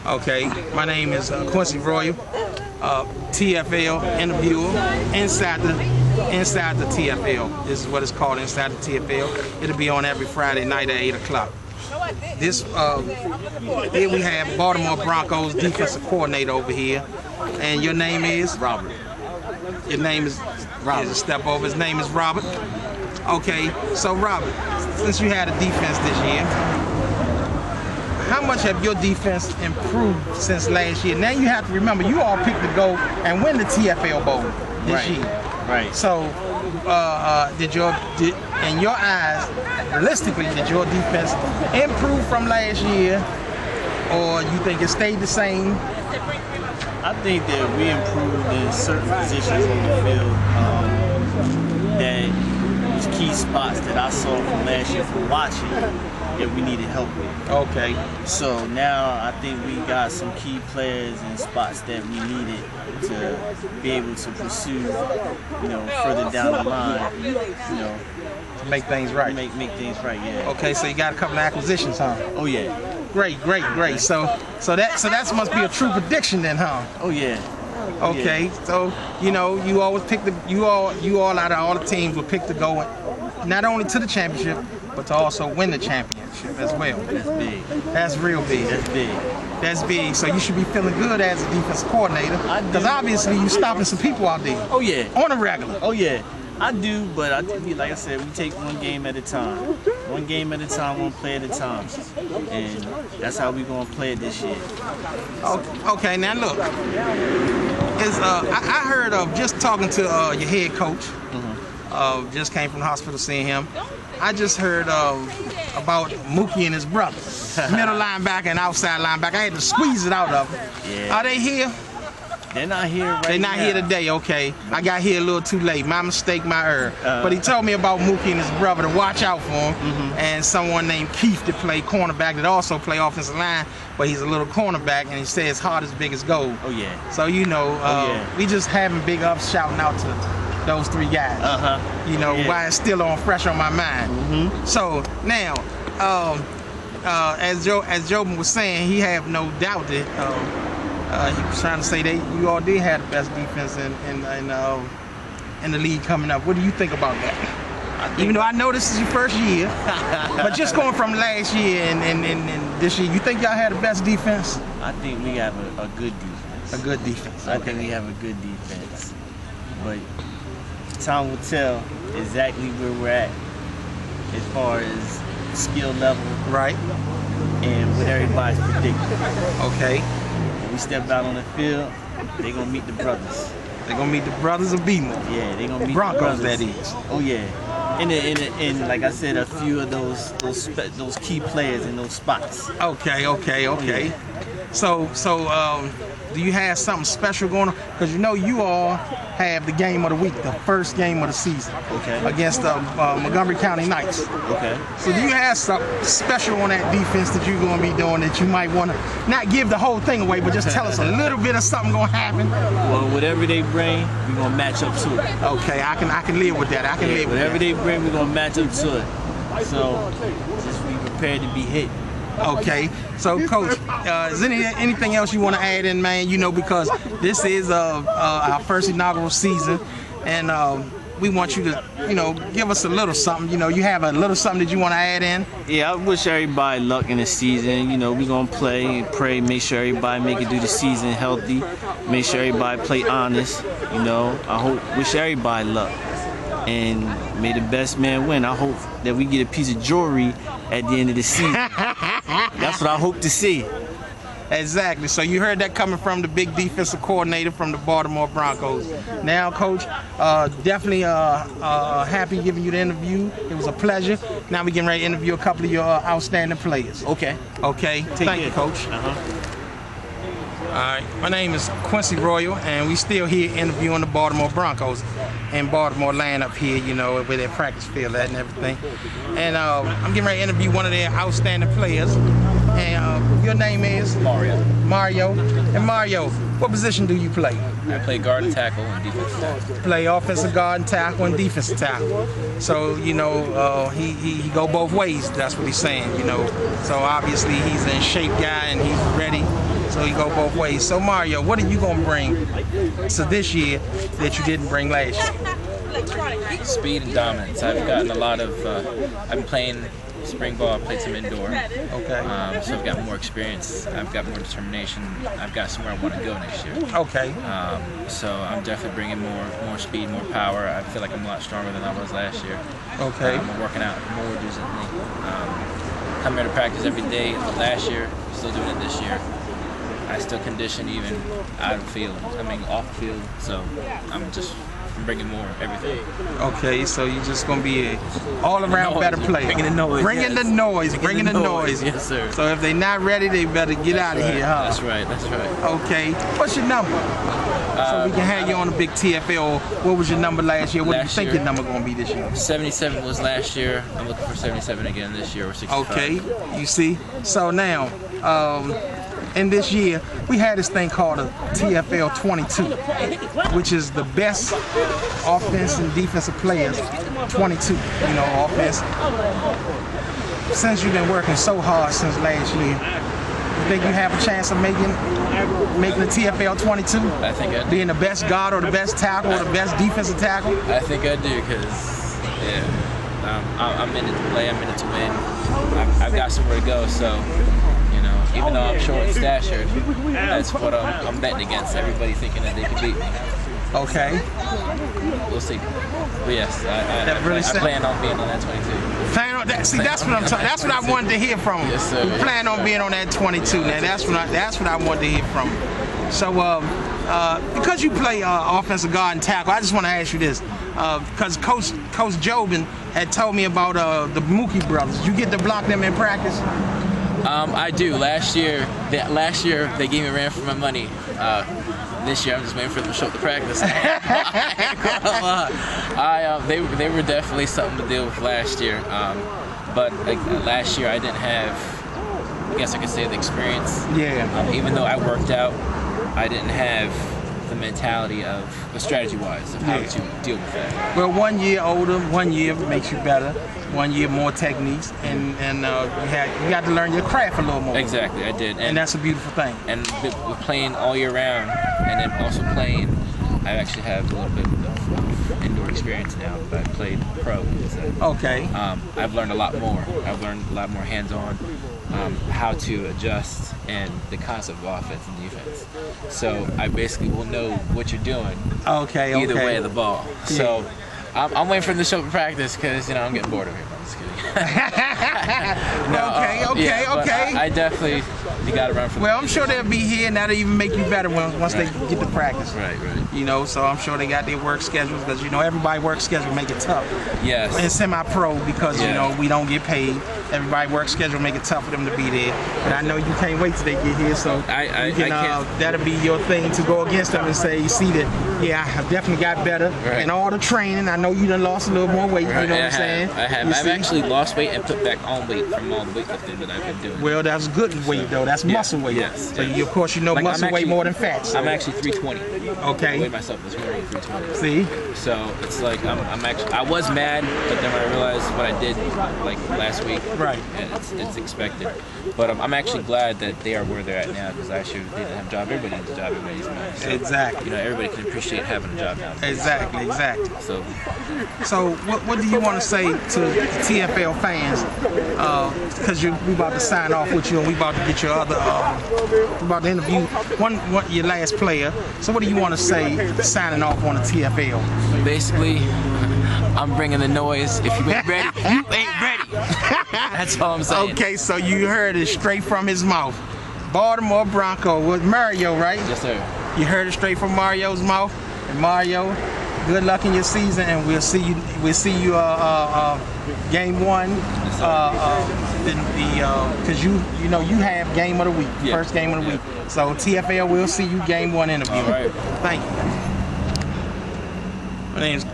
Okay, my name is Quincy Royal, TFL interviewer inside the TFL. This is what it's called, inside the TFL. It'll be on every Friday night at 8 o'clock. This here we have Baltimore Broncos defensive coordinator over here, and your name is Robert. Your name is Robert. Here's a step over. His name is Robert. Okay, so Robert, since you had a defense this year, how much have your defense improved since last year? Now you have to remember, you all picked to go and win the TFL Bowl this year. Right. So, in your eyes, realistically, did your defense improve from last year, or you think it stayed the same? I think that we improved in certain positions on the field. That was key spots that I saw from last year from watching that we needed help with. Okay. So now I think we got some key players in spots that we needed to be able to pursue, further down the line, To make things right. Make things right, yeah. Okay, so you got a couple of acquisitions, huh? Oh yeah. Great. So that must be a true prediction then, huh? Oh yeah. Okay, yeah. So you always pick you all out of all the teams will pick to go not only to the championship, but to also win the championship as well. That's big. That's real big. That's big. That's big. So you should be feeling good as a defensive coordinator, because obviously you're stopping some people out there. Oh yeah. On a regular. Oh yeah. I do, but I think, like I said, we take one game at a time. One game at a time, one play at a time. And that's how we're going to play it this year. Okay, now look. I heard of just talking to your head coach. Just came from the hospital seeing him. I just heard about Mookie and his brother. Middle linebacker and outside linebacker. I had to squeeze it out of them. Yeah. Are they here? They're not here right now. They're not here today, okay. I got here a little too late. My mistake, my error. But he told me about Mookie and his brother to watch out for him. And someone named Keith that played cornerback that also play offensive line, but he's a little cornerback, and he says his heart is big as gold. Oh yeah. So we just having big ups shouting out to those three guys. Why it's still fresh on my mind. So now, as Joe was saying, he have no doubt that he was trying to say that you all did have the best defense in the league coming up. What do you think about that? Even though I know this is your first year, but just going from last year and this year, you think y'all had the best defense? I think we have a good defense. A good defense. Okay. I think we have a good defense. But time will tell exactly where we're at as far as skill level. Right. And what everybody's predicting. Okay. When we step out on the field, they're going to meet the brothers. They're going to meet the brothers of Baltimore. Yeah, they're going to meet Broncos, the brothers. that is. Oh, yeah. And like I said, a few of those key players in those spots. Okay. Oh, yeah. So do you have something special going on? Because you all have the game of the week, the first game of the season, against the Montgomery County Knights. Okay. So do you have something special on that defense that you're going to be doing that you might want to not give the whole thing away, but just tell us a little bit of something going to happen? Well, whatever they bring, we're going to match up to it. Okay, I can live with that. I can live with that. Whatever they bring, we're going to match up to it. So just be prepared to be hit. Okay, so Coach, is anything else you want to add in, man? Because this is our first inaugural season, and we want you to, give us a little something. You have a little something that you want to add in? Yeah, I wish everybody luck in the season. We're going to play and pray, make sure everybody make it through the season healthy, make sure everybody play honest. Wish everybody luck. And may the best man win. I hope that we get a piece of jewelry at the end of the season. That's what I hope to see. Exactly. So you heard that coming from the big defensive coordinator from the Baltimore Broncos. Now, Coach, definitely happy giving you the interview. It was a pleasure. Now we're getting ready to interview a couple of your outstanding players. Okay. Thank you, Coach. All right, my name is Quincy Royal, and we still here interviewing the Baltimore Broncos in Baltimore land up here, where their practice field at and everything. And I'm getting ready to interview one of their outstanding players. And Your name is? Mario. Mario. And Mario, what position do you play? I play guard and tackle and defensive tackle. Play offensive guard and tackle and defensive tackle. So, you know, he go both ways. That's what he's saying, you know. So obviously he's an in shape guy and he's ready. So he go both ways. So Mario, what are you gonna bring to this year that you didn't bring last year? Speed and dominance. I've gotten a lot of. I've been playing spring ball. I played some indoor. Okay. So I've got more experience. I've got more determination. I've got somewhere I want to go next year. Okay. So I'm definitely bringing more speed, more power. I feel like I'm a lot stronger than I was last year. Okay. I'm working out more recently. Come here to practice every day. Last year, still doing it this year. I still condition even out of the field. I mean, off the field. So I'm bringing more everything. Okay, so you're just gonna be an all-around better player. Bringing the noise. Bringing the noise. Bringing the noise. Yes, sir. So if they're not ready, they better get out of here, huh? That's right. That's right. Okay. What's your number? So we can have you on the big TFL. What was your number last year? What do you think your number gonna be this year? 77 was last year. I'm looking for 77 again this year or 65. Okay. You see. So now, in this year, we had this thing called a TFL 22, which is the best offense and defensive players. 22, you know, offense. Since you've been working so hard since last year, you think you have a chance of making the TFL 22? I think I do. Being the best guard or the best tackle or the best defensive tackle? I think I do because, I'm in it to play. I'm in it to win. I've got somewhere to go, so, you know, even though I'm short in stature, that's what I'm betting against. Everybody thinking that they can beat me. Okay. We'll see. But yes, I plan on being on that 22. Plan on that. See, that's what I'm talking. That's what I wanted to hear from him. Yes, sir. You plan on being on that 22. Now that's what I wanted to hear from him. So, because you play offensive guard and tackle, I just want to ask you this. Because Coach Jobin had told me about the Mookie brothers. You get to block them in practice? I do. Last year they gave me a ran for my money. This year I'm just waiting for them to show up to practice. They were definitely something to deal with last year. But last year I didn't have, I guess I could say, the experience. Yeah. Even though I worked out, I didn't have the mentality of, strategy-wise, of how to deal with that. Well, 1 year older, 1 year makes you better. 1 year more techniques, and you got to learn your craft a little more. Exactly, I did, and that's a beautiful thing. And with playing all year round, and then also playing, I actually have a little bit of indoor experience now. But I played pro. So, okay. I've learned a lot more. I've learned a lot more hands-on, how to adjust and the concept of offense and defense. So I basically will know what you're doing. Okay. Either way of the ball. Yeah. So I'm waiting for them to show up for practice because I'm getting bored of it. I'm just kidding. Okay. I definitely, you got to run for. Well, I'm sure they'll be here, and that'll even make you better once they get to practice. Right. You know, so I'm sure they got their work schedules because everybody work schedule make it tough. Yes. And semi-pro because we don't get paid. Everybody work schedule make it tough for them to be there. And I know you can't wait till they get here, so that'll be your thing to go against them and say, you see that, I definitely got better and all the training. I know you done lost a little more weight. Right. You know what I'm saying? I have. I've actually lost weight and put back on weight from all the weightlifting that I've been doing. Well, that's good weight though. That's muscle weight. Yes. So of course muscle weight more than fat. So. I'm actually 320. Okay. I weighed myself this morning 320. See? So it's like I was mad, but then when I realized what I did like last week, right? And it's expected. But I'm actually glad that they are where they're at now because last year they didn't have a job. Everybody needs a job. Everybody's money. So, exactly. Everybody can appreciate having a job now. Exactly. So what do you want to say to the TFL fans? Because we about to sign off with you, and we about to get your other, we about to interview your last player. So what do you want to say signing off on the TFL? Basically, I'm bringing the noise. If you ain't ready, you ain't ready. That's all I'm saying. Okay, so you heard it straight from his mouth. Baltimore Broncos with Mario, right? Yes, sir. You heard it straight from Mario's mouth. And Mario, good luck in your season, and we'll see you game one. Because you have game of the week, first game of the week. So TFL, we'll see you game one interview. All right. Thank you. My name is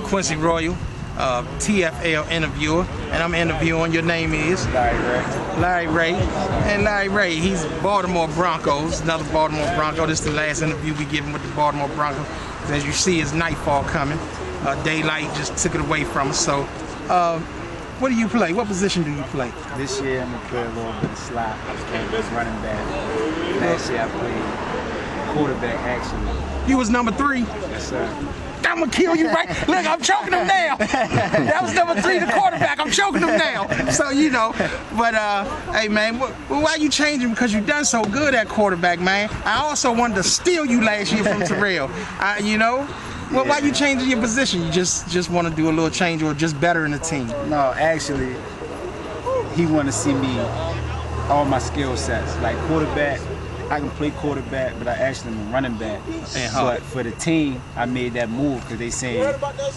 Quincy Royal, TFL interviewer, and I'm interviewing. Your name is? Larry Gray. Larry Ray. And Larry Ray, he's Baltimore Broncos, another Baltimore Bronco. This is the last interview we give him with the Baltimore Broncos. As you see, it's nightfall coming. Daylight just took it away from us. So, what do you play? What position do you play? This year I'm gonna play a little bit of slot and running back. Last year I played quarterback actually. You was number 3? Yes, sir. I'm gonna kill you right. Look, I'm choking him now. That was number 3, the quarterback. I'm choking him now. So you know, but hey man, why you changing? Because you done so good at quarterback, man. I also wanted to steal you last year from Terrell. You know, well, why you changing your position? You just want to do a little change or just better in the team? No, actually, he want to see me all my skill sets like quarterback. I can play quarterback, but I actually am a running back. But for the team, I made that move because they saying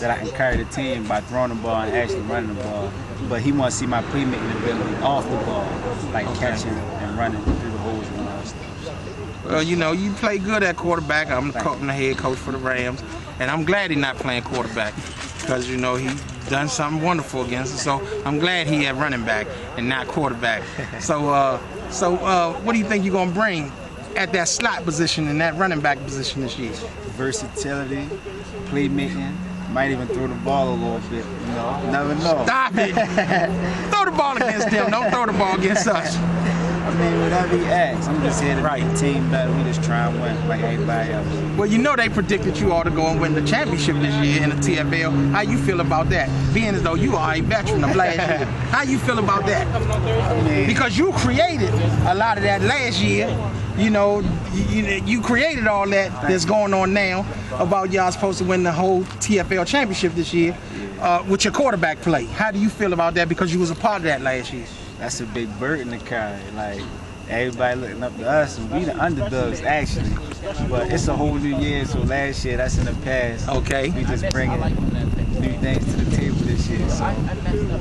that I can carry the team by throwing the ball and actually running the ball. But he wants to see my playmaking ability off the ball, like catching and running through the holes and all that stuff. Well, you know, you play good at quarterback. I'm the head coach for the Rams, and I'm glad he's not playing quarterback because, you know, he done something wonderful against us. So I'm glad he at running back and not quarterback. So what do you think you're going to bring at that slot position and that running back position this year? Versatility, playmaking, might even throw the ball a little bit, you know, never know. Stop it. Throw the ball against them, don't throw the ball against us. I mean, whatever he asks, I'm just here to make the team better. We just try and win like everybody else. Well, you know they predicted you ought to go and win the championship this year in the TFL. How you feel about that? Being as though you are a veteran of last year. How you feel about that? I mean, Because you created a lot of that last year. You know, you created all that's going on now about y'all supposed to win the whole TFL championship this year with your quarterback play. How do you feel about that because you was a part of that last year? that's a big burden to carry. Like, everybody looking up to us, and we the underdogs actually. But it's a whole new year, so last year, that's in the past. Okay. We just bringing new things to the table this year. So,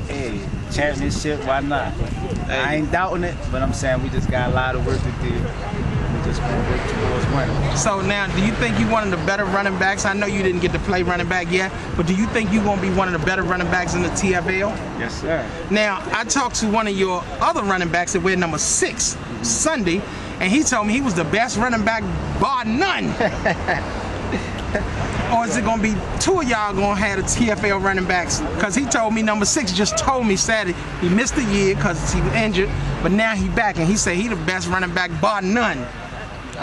hey, championship, why not? I ain't doubting it, but I'm saying we just got a lot of work to do. We just gonna work towards winning. So now, do you think you're one of the better running backs? I know you didn't get to play running back yet, but do you think you're going to be one of the better running backs in the TFL? Yes, sir. Now, I talked to one of your other running backs that wear number 6 Sunday, and he told me he was the best running back bar none. Or is it going to be 2 of y'all going to have the TFL running backs? Because he told me number 6 just told me Saturday he missed a year because he was injured, but now he back, and he said he the best running back bar none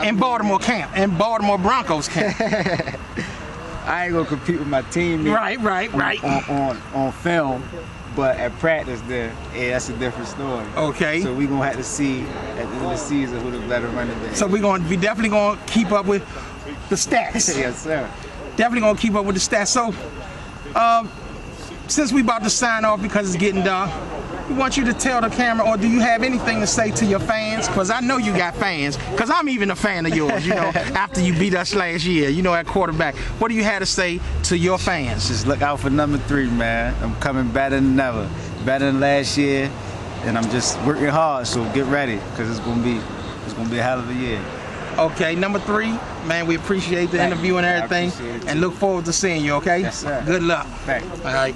in Baltimore camp, in Baltimore Broncos camp. I ain't gonna compete with my teammates. Right. On film, but at practice, yeah, that's a different story. Okay. So we gonna have to see at the end of the season who the better running back. So we definitely gonna keep up with the stats. Yes, sir. Definitely gonna keep up with the stats. So, since we about to sign off because it's getting dark, we want you to tell the camera, or do you have anything to say to your fans? Because I know you got fans, because I'm even a fan of yours, you know, after you beat us last year, you know, at quarterback. What do you have to say to your fans? Just look out for number 3, man. I'm coming better than ever. Better than last year, and I'm just working hard, so get ready, because it's gonna be a hell of a year. Okay, number 3, man, we appreciate the interview and everything, and look forward to seeing you, okay? Yes, sir. Good luck. Thanks. All right.